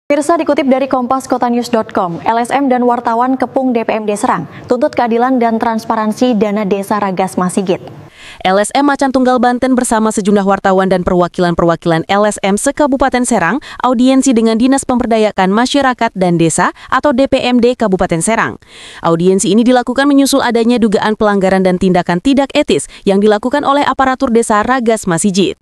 Pemirsa, dikutip dari kompaskotanews.com, LSM dan wartawan Kepung DPMD Serang tuntut keadilan dan transparansi dana desa Ragas Masigit. LSM Macan Tunggal Banten bersama sejumlah wartawan dan perwakilan-perwakilan LSM se-Kabupaten Serang audiensi dengan Dinas Pemberdayaan Masyarakat dan Desa atau DPMD Kabupaten Serang. Audiensi ini dilakukan menyusul adanya dugaan pelanggaran dan tindakan tidak etis yang dilakukan oleh aparatur desa Ragas Masigit.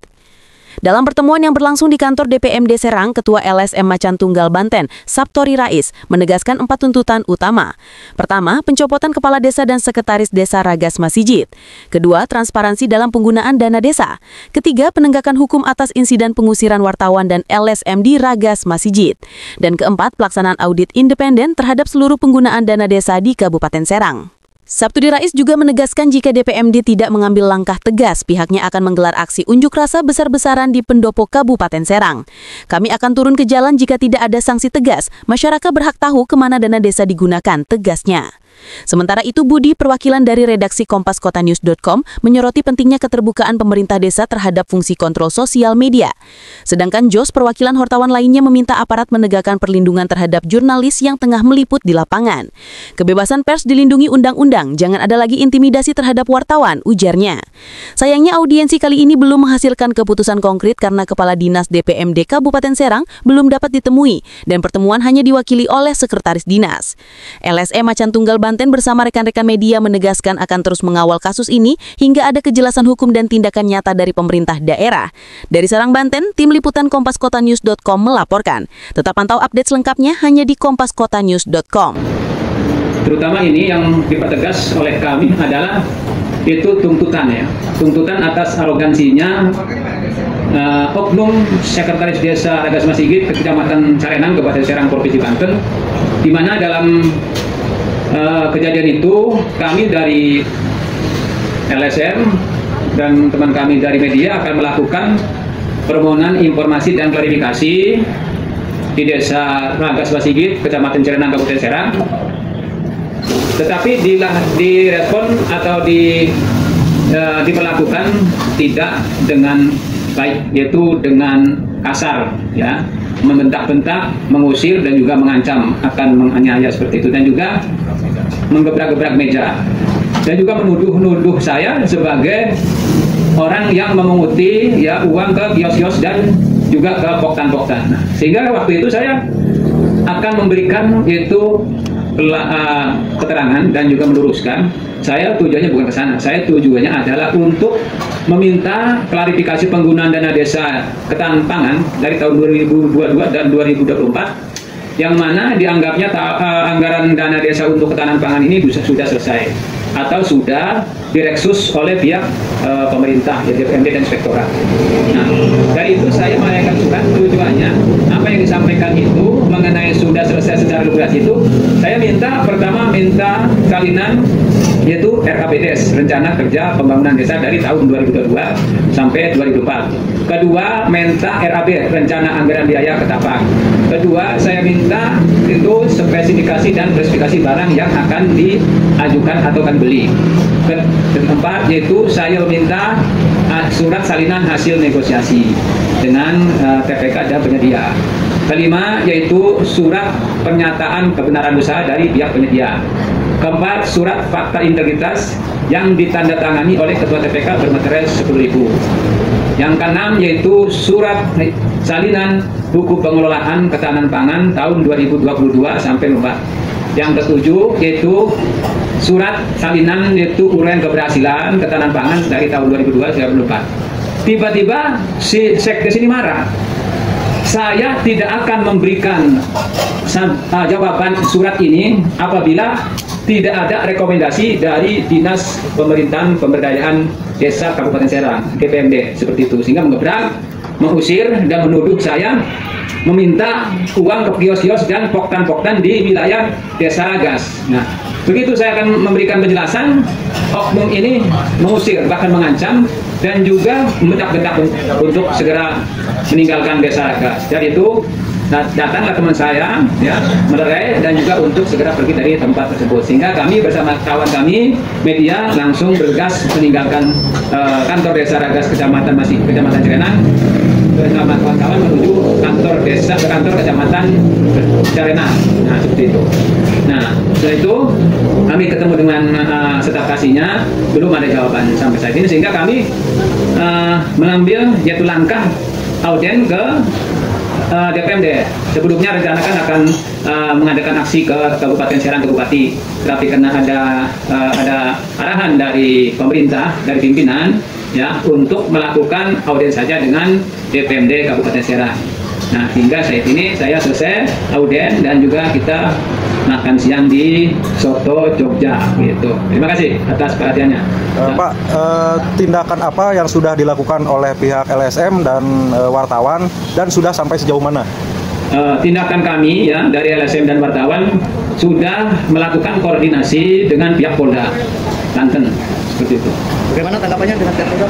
Dalam pertemuan yang berlangsung di kantor DPMD Serang, Ketua LSM Macan Tunggal Banten, Saptori Rais, menegaskan 4 tuntutan utama. Pertama, pencopotan Kepala Desa dan Sekretaris Desa Ragas Masigit. Kedua, transparansi dalam penggunaan dana desa. Ketiga, penegakan hukum atas insiden pengusiran wartawan dan LSM di Ragas Masigit. Dan keempat, pelaksanaan audit independen terhadap seluruh penggunaan dana desa di Kabupaten Serang. Saptori Rais juga menegaskan jika DPMD tidak mengambil langkah tegas, pihaknya akan menggelar aksi unjuk rasa besar-besaran di pendopo Kabupaten Serang. Kami akan turun ke jalan jika tidak ada sanksi tegas. Masyarakat berhak tahu kemana dana desa digunakan, tegasnya. Sementara itu, Budi, perwakilan dari redaksi kompaskotanews.com, menyoroti pentingnya keterbukaan pemerintah desa terhadap fungsi kontrol sosial media. Sedangkan Jos, perwakilan wartawan lainnya, meminta aparat menegakkan perlindungan terhadap jurnalis yang tengah meliput di lapangan. Kebebasan pers dilindungi undang-undang, jangan ada lagi intimidasi terhadap wartawan, ujarnya. Sayangnya audiensi kali ini belum menghasilkan keputusan konkret karena Kepala Dinas DPMD Kabupaten Serang belum dapat ditemui dan pertemuan hanya diwakili oleh Sekretaris Dinas. LSM Macan Tunggal Banten bersama rekan-rekan media menegaskan akan terus mengawal kasus ini hingga ada kejelasan hukum dan tindakan nyata dari pemerintah daerah. Dari Serang, Banten, tim liputan kompaskotanews.com melaporkan. Tetap pantau update selengkapnya hanya di kompaskotanews.com. Terutama ini yang dipertegas oleh kami adalah itu tuntutan ya, tuntutan atas arogansinya oknum Sekretaris Desa Ragas Masigit Kecamatan Carenang, Kabupaten Serang, Provinsi Banten, di mana dalam kejadian itu kami dari LSM dan teman kami dari media akan melakukan permohonan informasi dan klarifikasi di Desa Ragas Masigit, Kecamatan Carenang, Kabupaten Serang. Tetapi direspon atau diperlakukan tidak dengan baik, yaitu dengan kasar, ya, membentak-bentak, mengusir dan juga mengancam akan menganiaya seperti itu, dan juga menggebrak-gebrak meja dan juga menuduh saya sebagai orang yang memunguti ya uang ke kios-kios dan juga ke poktan-poktan. Sehingga waktu itu saya akan memberikan yaitu keterangan dan juga meluruskan, saya tujuannya bukan ke sana. Saya tujuannya adalah untuk meminta klarifikasi penggunaan dana desa ketahanan pangan dari tahun 2022 dan 2024, yang mana dianggapnya anggaran dana desa untuk ketahanan pangan ini sudah selesai atau sudah direksus oleh pihak pemerintah, ya, DPMD dan Inspektorat. Nah, dari itu saya melayangkan surat. Tujuannya apa yang disampaikan itu mengenai sudah selesai secara lugas itu, saya pertama minta salinan yaitu RKPDes, Rencana Kerja Pembangunan Desa dari tahun 2022 sampai 2004. Kedua, minta RAB, Rencana Anggaran Biaya Ketapang. Kedua, saya minta itu spesifikasi dan spesifikasi barang yang akan diajukan atau akan beli. Keempat, yaitu saya minta surat salinan hasil negosiasi dengan TPK dan penyedia. Kelima, yaitu surat pernyataan kebenaran usaha dari pihak penyedia. Keempat, surat fakta integritas yang ditandatangani oleh Ketua TPK bermaterai 10.000. Yang keenam, yaitu surat salinan buku pengelolaan ketahanan pangan tahun 2022 sampai 4. Yang ketujuh, yaitu surat salinan yaitu uraian keberhasilan ketahanan pangan dari tahun 2002 sampai 2004. Tiba-tiba si Sekdes ini marah. Saya tidak akan memberikan jawaban surat ini apabila tidak ada rekomendasi dari Dinas Pemerintahan Pemberdayaan Desa Kabupaten Serang, DPMD, seperti itu. Sehingga mengebrak, mengusir, dan menuduh saya meminta uang ke kios-kios dan poktan-poktan di wilayah Desa Ragas. Nah, begitu saya akan memberikan penjelasan, oknum ini mengusir, bahkan mengancam, dan juga membentak-bentak untuk segera meninggalkan Desa Ragas. Dan itu datanglah teman saya, ya, melerai dan juga untuk segera pergi dari tempat tersebut. Sehingga kami bersama kawan kami media langsung bergegas meninggalkan kantor Desa Ragas Kecamatan Carenang bersama kawan-kawan menuju kantor desa, ke kantor kecamatan Carenang. Nah, seperti itu. Nah, setelah itu kami ketemu dengan staf kasihnya, belum ada jawaban sampai saat ini, sehingga kami mengambil yaitu langkah audien ke DPMD. Sebelumnya rencanakan akan mengadakan aksi ke Kabupaten Serang, ke Bupati, tapi karena ada arahan dari pemerintah, dari pimpinan, ya, untuk melakukan audien saja dengan DPMD Kabupaten Serang. Nah, hingga saat ini saya selesai audien dan juga kita makan siang di Soto Jogja gitu. Terima kasih atas perhatiannya. Pak, tindakan apa yang sudah dilakukan oleh pihak LSM dan wartawan dan sudah sampai sejauh mana? Tindakan kami ya dari LSM dan wartawan sudah melakukan koordinasi dengan pihak Polda Banten, seperti itu. Bagaimana tanggapannya dengan pihak Polda?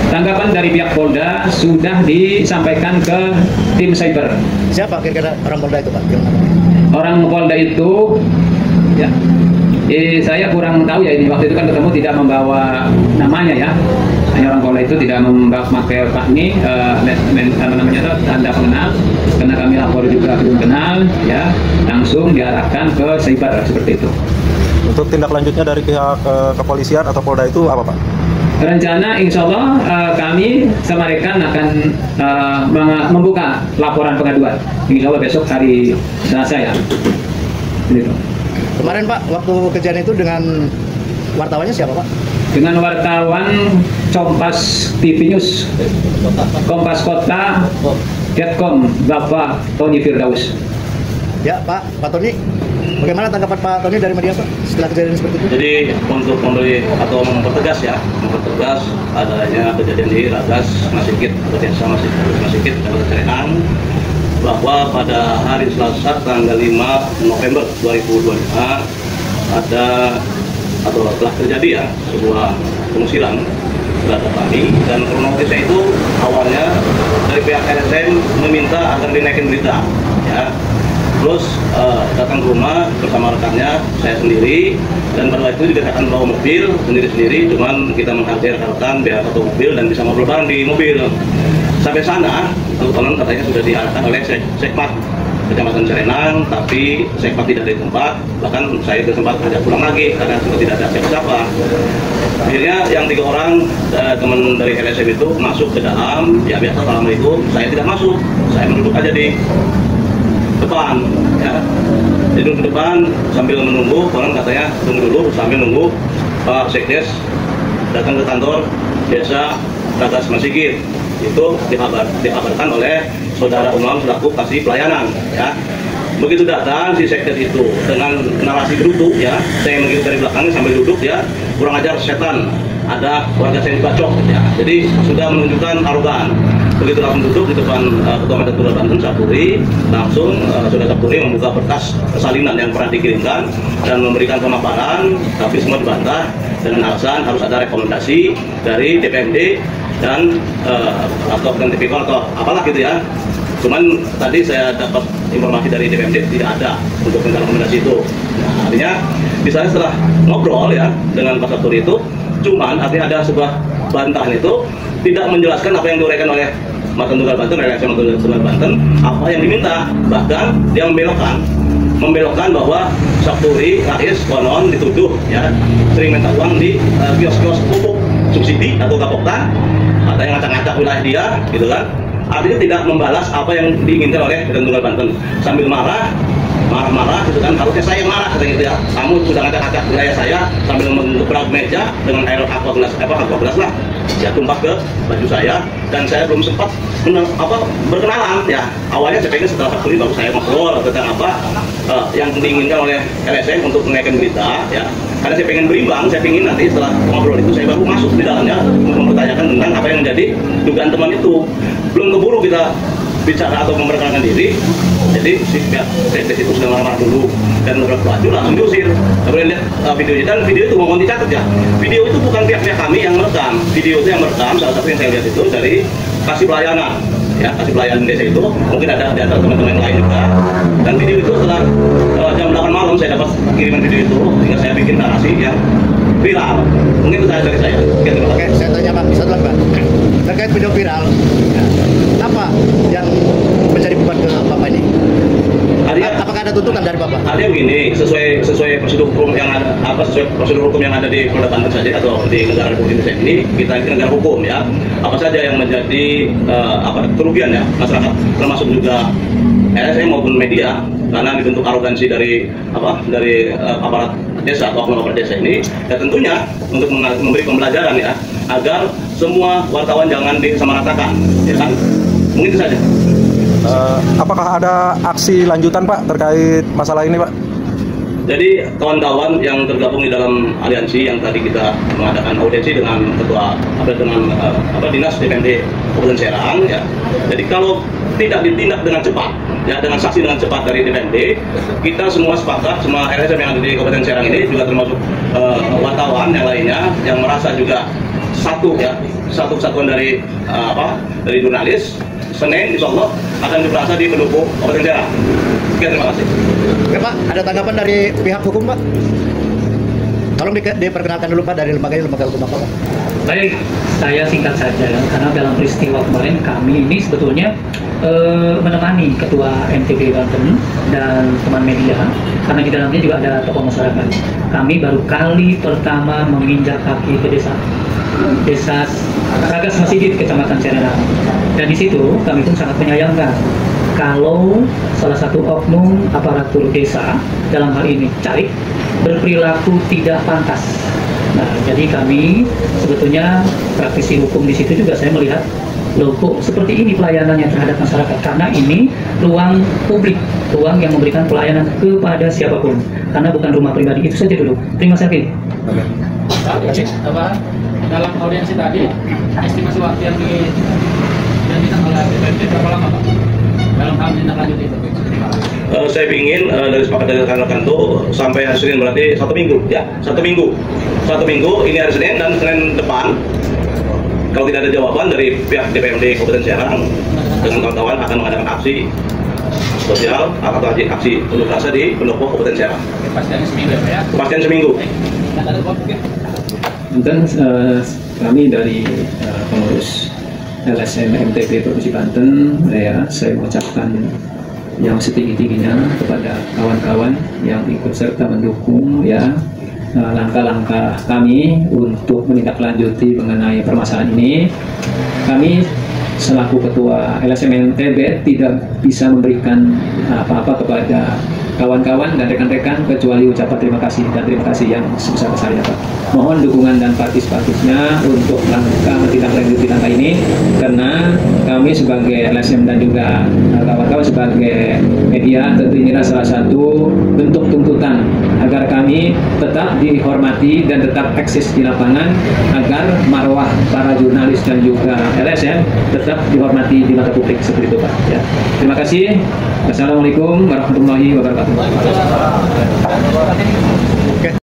Tanggapan dari pihak Polda sudah disampaikan ke tim cyber. Siapa kira-kira orang Polda itu, Pak? Orang Polda itu, ya, saya kurang tahu ya, ini waktu itu kan ketemu tidak membawa namanya ya. Hanya orang Polda itu tidak memakai Pak ini apa namanya itu, tanda pengenal, karena kami lapor juga belum kenal, ya, langsung diarahkan ke cyber seperti itu. Untuk tindak lanjutnya dari pihak kepolisian atau Polda itu apa, Pak? Rencana insya Allah kami sama rekan akan membuka laporan pengaduan. Insya Allah besok hari Selasa ya. Gitu. Kemarin Pak, waktu kejadian itu dengan wartawannya siapa Pak? Dengan wartawan Kompas TV News, Kompas Kota, Detkom, Bapak Tony Firdaus. Ya Pak Tony, bagaimana tanggapan Pak Tony dari media Pak setelah kejadian seperti itu? Jadi untuk memberi atau mempertegas adanya kejadian di Ragas Masikit atau Desa Masikit Kabupaten Carenang, bahwa pada hari Selasa tanggal 5 November 2025 ada atau telah terjadi ya sebuah pengusiran terhadap kami, dan kronologisnya itu awalnya dari pihak LSM meminta agar dinaikin berita ya. Terus datang ke rumah bersama rekannya, saya sendiri, dan pada waktu itu juga akan bawa mobil sendiri-sendiri, cuman kita menghadir rekan biar satu mobil dan bisa ngobrol bareng di mobil. Sampai sana, konon katanya sudah diarahkan oleh Sekmat Kecamatan Carenang, tapi Sekmat tidak ada di tempat, bahkan saya bersempat ajak pulang lagi karena sudah tidak ada siapa-siapa. Akhirnya yang 3 orang teman dari LSM itu masuk ke dalam, ya biasa malam itu saya tidak masuk, saya duduk aja di depan ya, duduk di depan sambil menunggu. Konon katanya tunggu dulu sambil nunggu Pak Sekdes datang ke kantor desa Ragas Masikit. Itu dikabarkan oleh saudara Umam selaku kasih pelayanan ya. Begitu datang si Sekdes itu dengan narasi gerutu ya, saya mengikuti dari belakangnya sambil duduk ya, kurang ajar setan, ada warga saya dibacok ya, jadi sudah menunjukkan arogan. Begitu langsung duduk di depan Ketua Madura Banten Sapuri, langsung Saudara Sapuri membuka berkas persalinan yang pernah dikirimkan dan memberikan pemaparan, tapi semua dibantah dengan alasan harus ada rekomendasi dari DPMD dan atau tipikor atau apalah gitu ya. Cuman tadi saya dapat informasi dari DPMD tidak ada untuk rekomendasi itu. Nah, artinya misalnya setelah ngobrol ya dengan Pak Sapuri itu, cuman artinya ada sebuah bantahan itu tidak menjelaskan apa yang diuraikan oleh Matan Tunggal Banten, LSM Matan Tunggal Banten, apa yang diminta. Bahkan dia membelokkan bahwa Sapuri Rais konon dituduh ya sering minta uang di kios-kios pupuk subsidi atau kapoktan, ada yang ngacak-ngacak wilayah dia gitu kan. Artinya tidak membalas apa yang diinginkan oleh Matan Tunggal Banten. Sambil marah gitu kan, harusnya saya yang marah katanya gitu ya, kamu sudah ngacak-ngacak wilayah saya sambil menggebrak meja dengan air aqua gelas lah ya, tumpah ke baju saya, dan saya belum sempat berkenalan ya. Awalnya saya pengen setelah Sapuri baru saya ngobrol tentang apa yang diinginkan oleh LSM untuk menaikkan berita ya, karena saya pengen berimbang, saya pengen nanti setelah ngobrol itu saya baru masuk di dalamnya untuk mempertanyakan tentang apa yang menjadi dugaan teman itu. Belum keburu kita bicara atau memperkenalkan diri, jadi si pihak Sekdes itu sudah marah dulu dan beberapa baju langsung diusir. Kemudian lihat videonya, dan video itu mohon dicatat ya, video itu bukan pihak kami yang merekam, video itu yang merekam salah satu yang saya lihat itu dari kasih pelayanan ya, kasih pelayanan desa itu, mungkin ada di antara teman-teman yang lain juga. Dan video itu setelah jam 8 malam saya dapat kiriman video itu, sehingga saya bikin narasi yang viral. Mungkin itu dari saya. Oke, saya tanya Pak, satu lagi Pak, terkait video viral, apa tuntutan dari Bapak? Ada begini, sesuai prosedur hukum yang ada, sesuai prosedur hukum yang ada di Polda Banten saja atau di negara Republik Indonesia ini, kita ini negara hukum ya. Apa saja yang menjadi kerugian ya masyarakat, termasuk juga LSM maupun media, karena dibentuk arogansi dari aparat desa atau oknum aparat desa ini, ya tentunya untuk memberi pembelajaran ya, agar semua wartawan jangan disamaratakan, ya kan? Mungkin itu saja. Apakah ada aksi lanjutan Pak terkait masalah ini Pak? Jadi kawan-kawan yang tergabung di dalam aliansi yang tadi kita mengadakan audiensi dengan dinas DPMD Kabupaten Serang ya. Jadi kalau tidak ditindak dengan cepat ya, dengan saksi dengan cepat dari DPMD, kita semua sepakat, semua LSM yang ada di Kabupaten Serang ini juga termasuk wartawan yang lainnya yang merasa juga satu kesatuan dari jurnalis. Senin insya Allah akan diperiksa di Pendopo Kabupaten Serang. Sekian, terima kasih. Oke Pak, ada tanggapan dari pihak hukum Pak? Tolong diperkenalkan dulu Pak dari lembaga hukum apa Pak? Baik, saya singkat saja karena dalam peristiwa kemarin kami ini sebetulnya menemani Ketua MTB Banten dan teman media, karena di dalamnya juga ada tokoh masyarakat. Kami baru kali pertama menginjak kaki ke desa Ragas Masigit, Kecamatan Serang. Dan di situ kami pun sangat menyayangkan kalau salah satu oknum aparatur desa, dalam hal ini caleg, berperilaku tidak pantas. Nah, jadi kami sebetulnya praktisi hukum di situ juga saya melihat, loh kok seperti ini pelayanannya terhadap masyarakat, karena ini ruang publik, ruang yang memberikan pelayanan kepada siapapun, karena bukan rumah pribadi. Itu saja dulu. Terima kasih. Dalam audiensi tadi, estimasi waktu yang dijanjikan oleh BPMD berapa lama Pak? Dalam hal tindak lanjut itu? Saya ingin dari sepakat dari rekan-rekan itu sampai hari Senin, berarti 1 minggu ya, 1 minggu. 1 minggu ini hari Senin, dan Senin depan kalau tidak ada jawaban dari pihak DPMD Kabupaten Serang dengan kawan-kawan akan mengadakan aksi sosial atau aksi unjuk rasa di Pendopo Kabupaten Serang. Kepastiannya seminggu ya? Kepastian seminggu. Dan kami dari pengurus LSM MTB Provinsi Banten, saya mengucapkan yang setinggi-tingginya kepada kawan-kawan yang ikut serta mendukung langkah-langkah kami untuk menindaklanjuti mengenai permasalahan ini. Kami selaku Ketua LSM MTB tidak bisa memberikan apa-apa kepada kawan-kawan dan rekan-rekan kecuali ucapan terima kasih, dan terima kasih yang sebesar-besarnya Pak. Mohon dukungan dan partisipatifnya untuk menindaklanjuti langkah ini, karena kami sebagai LSM dan juga kawan-kawan sebagai media tentu inilah salah satu bentuk tuntutan agar kami tetap dihormati dan tetap eksis di lapangan, agar marwah para jurnalis dan juga LSM tetap dihormati di mata publik, seperti itu Pak. Ya. Terima kasih. Wassalamualaikum warahmatullahi wabarakatuh.